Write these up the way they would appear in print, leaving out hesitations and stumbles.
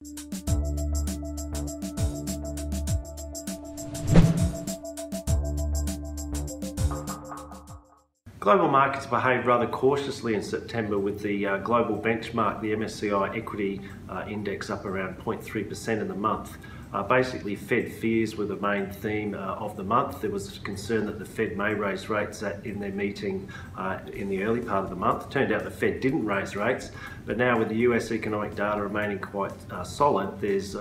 Global markets behaved rather cautiously in September, with the global benchmark, the MSCI equity index, up around 0.3% in the month. Basically, Fed fears were the main theme of the month. There was concern that the Fed may raise rates in their meeting in the early part of the month. Turned out the Fed didn't raise rates, but now with the US economic data remaining quite solid, there's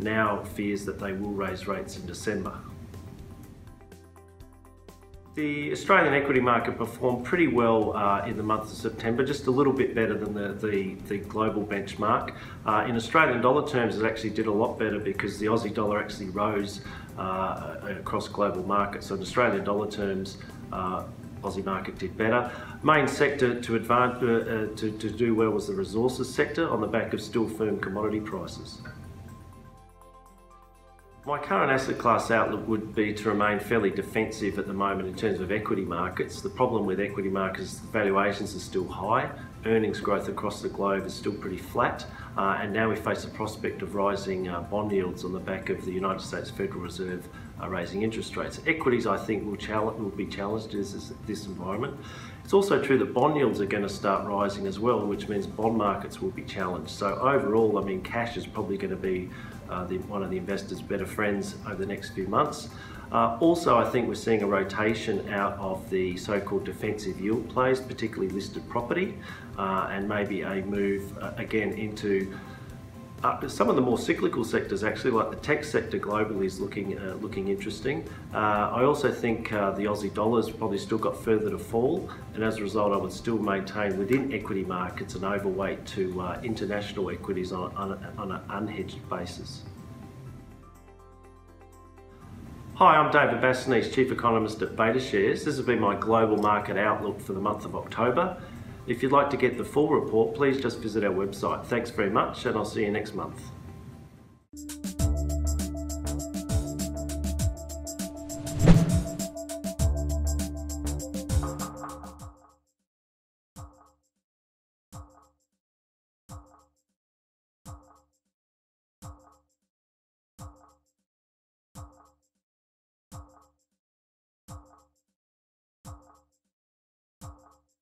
now fears that they will raise rates in December. The Australian equity market performed pretty well in the month of September, just a little bit better than the global benchmark. In Australian dollar terms, it actually did a lot better because the Aussie dollar actually rose across global markets. So in Australian dollar terms, Aussie market did better. Main sector to do well was the resources sector, on the back of still firm commodity prices. My current asset class outlook would be to remain fairly defensive at the moment in terms of equity markets. The problem with equity markets is the valuations are still high, earnings growth across the globe is still pretty flat, and now we face the prospect of rising bond yields on the back of the United States Federal Reserve raising interest rates. Equities, I think, will be challenged in this environment. It's also true that bond yields are going to start rising as well, which means bond markets will be challenged. So overall, I mean, cash is probably going to be one of the investors' better friends over the next few months. Also, I think we're seeing a rotation out of the so-called defensive yield plays, particularly listed property, and maybe a move again into some of the more cyclical sectors, actually, like the tech sector globally is looking interesting. I also think the Aussie dollar's probably still got further to fall, and as a result I would still maintain within equity markets an overweight to international equities on an unhedged basis. Hi, I'm David Bassanese, Chief Economist at BetaShares. This has been my global market outlook for the month of October. If you'd like to get the full report, please just visit our website. Thanks very much, and I'll see you next month.